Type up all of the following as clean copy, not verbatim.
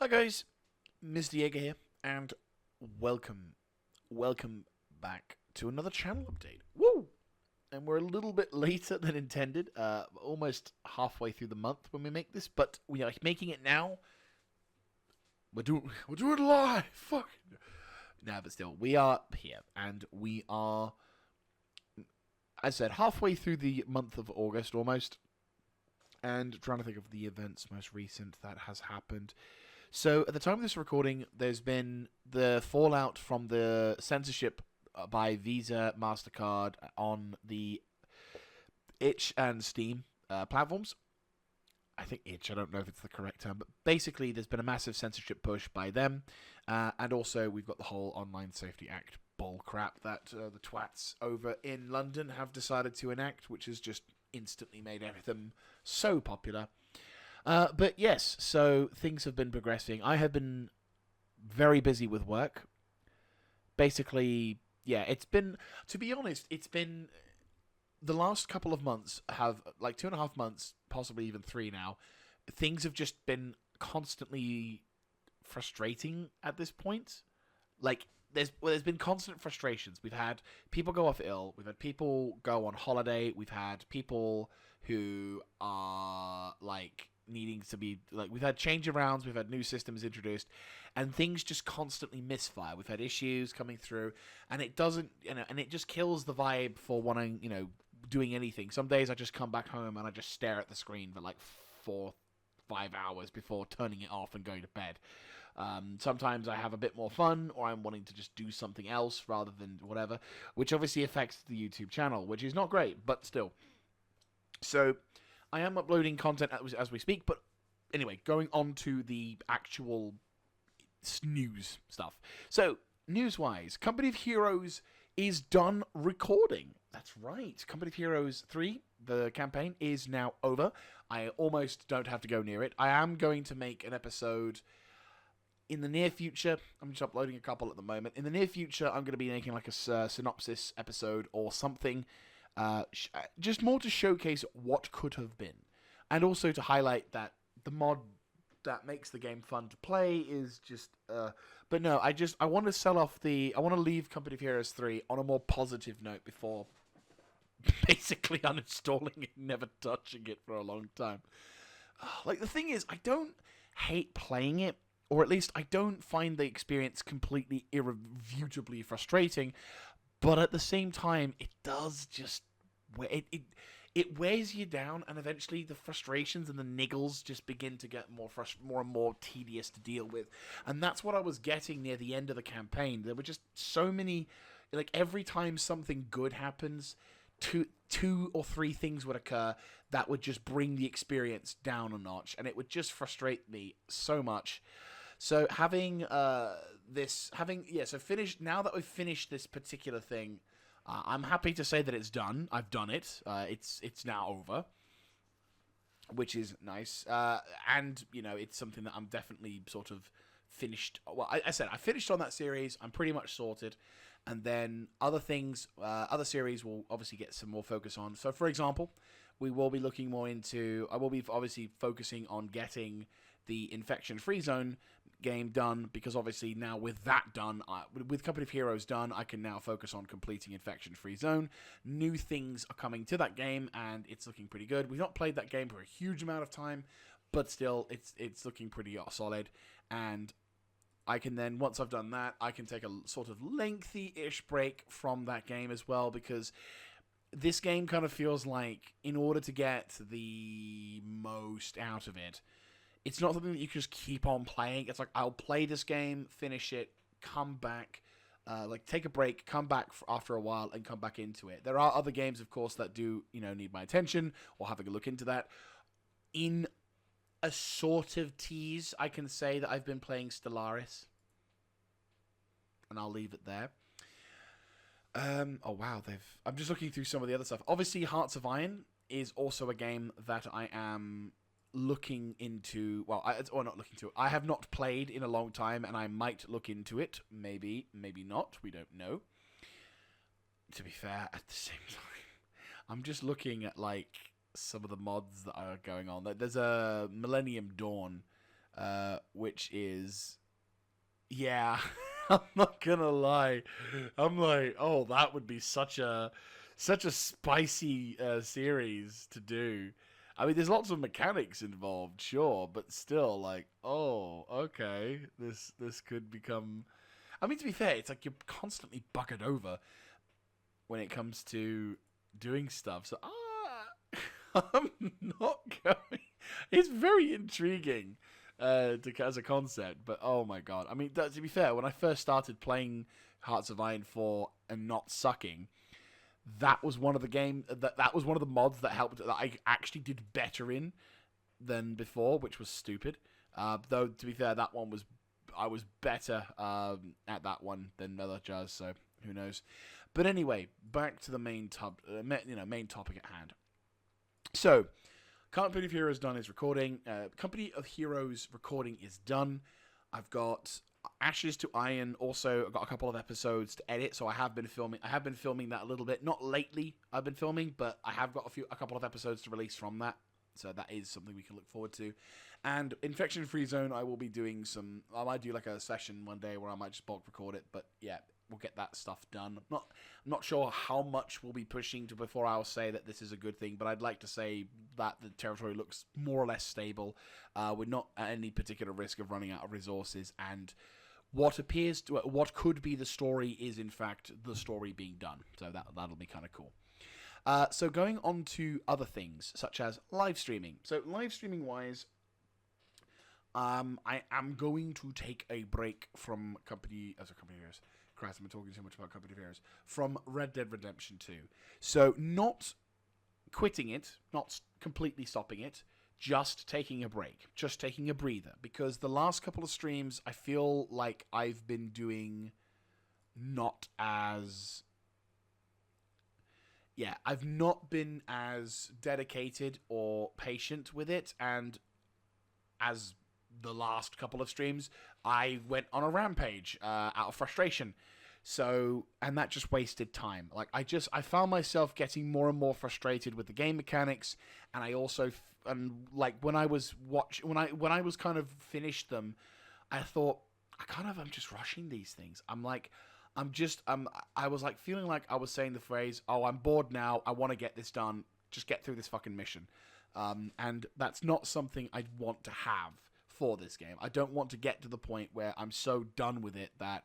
Hi guys, Mr Jaeger here, and welcome back to another channel update. Woo! And we're a little bit later than intended, almost halfway through the month when we make this, but we are making it now. We're doing it live. Fuck. No, but still, we are here, and we are, as I said, halfway through the month of August almost, and trying to think of the events most recent that has happened. So, at the time of this recording, there's been the fallout from the censorship by Visa, MasterCard on the Itch and Steam platforms. I think Itch, I don't know if it's the correct term, but basically there's been a massive censorship push by them. And also we've got the whole Online Safety Act bull crap that the twats over in London have decided to enact, which has just instantly made everything so popular. But yes, so things have been progressing. I have been very busy with work. Basically, yeah, it's been, to be honest, it's been the last couple of months have, like 2.5 months, possibly even 3 now. Things have just been constantly frustrating at this point. Like, there's been constant frustrations. We've had people go off ill. We've had people go on holiday. We've had people who are, like, needing to be, like, we've had change arounds, we've had new systems introduced, and things just constantly misfire. We've had issues coming through, and it doesn't, and it just kills the vibe for wanting, doing anything. Some days I just come back home and I just stare at the screen for like 4-5 hours before turning it off and going to bed. Sometimes I have a bit more fun, or I'm wanting to just do something else rather than whatever, which obviously affects the YouTube channel, which is not great, but still. So I am uploading content as we speak, but anyway, going on to the actual news stuff. So, news-wise, Company of Heroes is done recording. That's right. Company of Heroes 3, the campaign, is now over. I almost don't have to go near it. I am going to make an episode in the near future. I'm just uploading a couple at the moment. In the near future, I'm going to be making like a synopsis episode or something. Just more to showcase what could have been, and also to highlight that the mod that makes the game fun to play is just. But no, I want to sell off I want to leave Company of Heroes 3 on a more positive note before basically uninstalling it, and never touching it for a long time. Like, the thing is, I don't hate playing it, or at least I don't find the experience completely irrefutably frustrating. But at the same time, it does just it wears you down, and eventually the frustrations and the niggles just begin to get more and more tedious to deal with. And that's what I was getting near the end of the campaign. There were just so many, like, every time something good happens, two or three things would occur that would just bring the experience down a notch, and it would just frustrate me so much. So finished, now that we've finished this particular thing, I'm happy to say that it's done. I've done it. It's now over, which is nice. And it's something that I'm definitely sort of finished. Well, I said I finished on that series. I'm pretty much sorted. And then other things, other series will obviously get some more focus on. So, for example, we will be looking more into. I will be obviously focusing on getting the infection-free zone game done, because obviously now with that done, with Company of Heroes done, I can now focus on completing infection-free zone. New things are coming to that game, and it's looking pretty good. We've not played that game for a huge amount of time, but still, it's looking pretty solid. And I can then, once I've done that, I can take a sort of lengthy-ish break from that game as well, because this game kind of feels like, in order to get the most out of it, it's not something that you can just keep on playing. It's like, I'll play this game, finish it, come back, take a break, come back after a while, and come back into it. There are other games, of course, that do, need my attention, or having a look into that. In a sort of tease, I can say that I've been playing Stellaris, and I'll leave it there. Oh wow, I'm just looking through some of the other stuff. Obviously, Hearts of Iron is also a game that I am looking into. Well, not looking to. I have not played in a long time, and I might look into it. Maybe not. We don't know. To be fair, at the same time, I'm just looking at like some of the mods that are going on. There's a Millennium Dawn which is, yeah, I'm not gonna lie, I'm like, oh, that would be such a spicy series to do. I mean, there's lots of mechanics involved, sure, but still, like, oh, okay, this could become. I mean, to be fair, it's like you're constantly bucketed over when it comes to doing stuff. So, I'm not going. It's very intriguing as a concept, but oh my god! I mean, to be fair, when I first started playing Hearts of Iron 4 and not sucking, that was one of the that was one of the mods that helped that I actually did better in than before, which was stupid. Though to be fair, that one was I was better at that one than other jazz, so who knows. But anyway, back to the main main topic at hand. So, Company of Heroes done is recording. Company of Heroes recording is done. I've got Ashes to Iron. Also, I've got a couple of episodes to edit, so I have been filming that a little bit. Not lately, I've been filming, but I have got a couple of episodes to release from that. So that is something we can look forward to. And Infection Free Zone, I will be doing I might do like a session one day where I might just bulk record it. But yeah, we'll get that stuff done. I'm not sure how much we'll be pushing to before I'll say that this is a good thing, but I'd like to say that the territory looks more or less stable. We're not at any particular risk of running out of resources, and what could be the story is in fact the story being done. So that'll be kind of cool. So going on to other things, such as live streaming. So live streaming wise, I am going to take a break from Company of Heroes. Christ, I've been talking too much about Company of Heroes. From Red Dead Redemption 2. So not quitting it, not completely stopping it, just taking a break, just taking a breather. Because the last couple of streams, I feel like I've been doing not as... Yeah, I've not been as dedicated or patient with it, and as the last couple of streams, I went on a rampage out of frustration. So, and that just wasted time. Like, I found myself getting more and more frustrated with the game mechanics, and I also, when I was kind of finished them, I thought, I'm just rushing these things. I was like feeling like I was saying the phrase, oh, I'm bored now, I want to get this done, just get through this fucking mission. And that's not something I'd want to have for this game. I don't want to get to the point where I'm so done with it that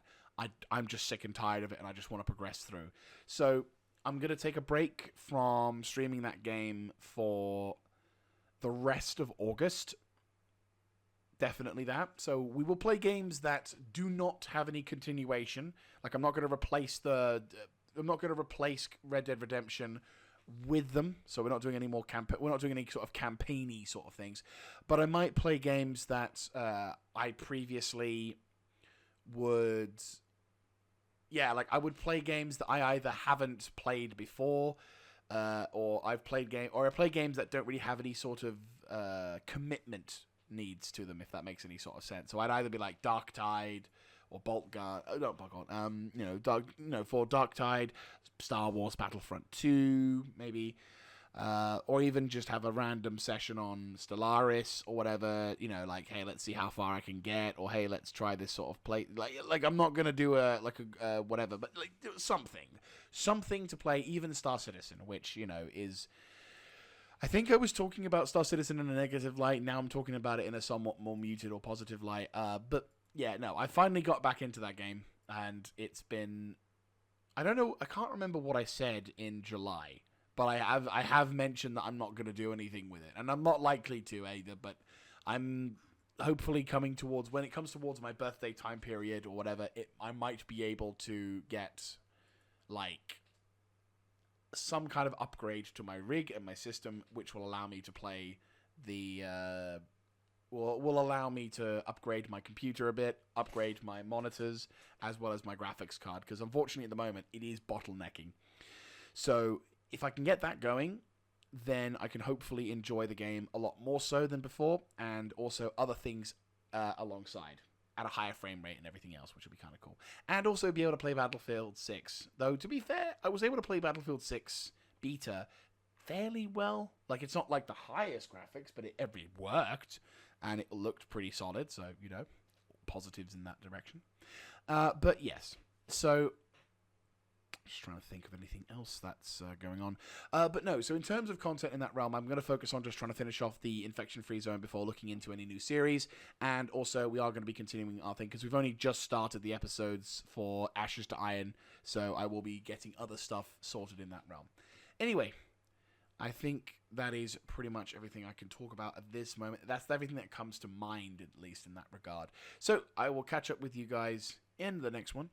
I'm just sick and tired of it and I just want to progress through. So I'm going to take a break from streaming that game for the rest of August. Definitely that. So we will play games that do not have any continuation. Like, I'm not going to replace Red Dead Redemption with them. So we're not doing any more we're not doing any sort of campaigny sort of things. But I might play games that I previously would. Yeah, like I would play games that I either haven't played before, or I play games that don't really have any sort of commitment needs to them, if that makes any sort of sense. So I'd either be like Dark Tide or Boltgun, not Boltgun, for Dark Tide, Star Wars Battlefront 2, maybe, or even just have a random session on Stellaris or whatever, like, hey, let's see how far I can get, or hey, let's try this sort of play. Like I'm not gonna do a whatever, but like something to play, even Star Citizen, which is. I think I was talking about Star Citizen in a negative light. Now I'm talking about it in a somewhat more muted or positive light. But yeah, no, I finally got back into that game, and it's been. I don't know. I can't remember what I said in July, but I have mentioned that I'm not going to do anything with it, and I'm not likely to either. But I'm hopefully coming towards when it comes towards my birthday time period or whatever. I might be able to get like some kind of upgrade to my rig and my system, which will allow me to play will allow me to upgrade my computer a bit, upgrade my monitors, as well as my graphics card, because unfortunately at the moment it is bottlenecking. So if I can get that going, then I can hopefully enjoy the game a lot more so than before, and also other things alongside at a higher frame rate and everything else, which will be kind of cool. And also be able to play Battlefield 6. Though, to be fair, I was able to play Battlefield 6 beta fairly well. Like, it's not like the highest graphics, but it worked. and it looked pretty solid. So positives in that direction. But yes, so just trying to think of anything else that's going on. But no, so in terms of content in that realm, I'm going to focus on just trying to finish off the infection-free zone before looking into any new series. And also, we are going to be continuing our thing, because we've only just started the episodes for Ashes to Iron, so I will be getting other stuff sorted in that realm. Anyway, I think that is pretty much everything I can talk about at this moment. That's everything that comes to mind, at least in that regard. So I will catch up with you guys in the next one.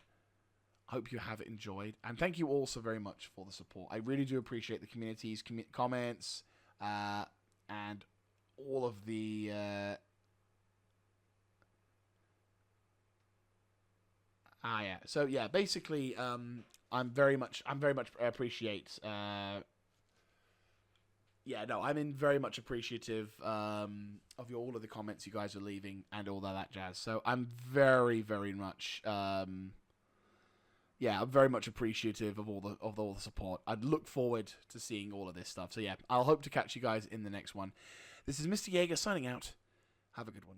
Hope you have enjoyed, and thank you all so very much for the support. I really do appreciate the community's comments and all of the yeah. So yeah, basically, I'm very much appreciate. Yeah, no, very much appreciative of all of the comments you guys are leaving and all that jazz. So I'm very, very much. Yeah, I'm very much appreciative of all the support. I'd look forward to seeing all of this stuff. So yeah, I'll hope to catch you guys in the next one. This is Mr. Jaeger signing out. Have a good one.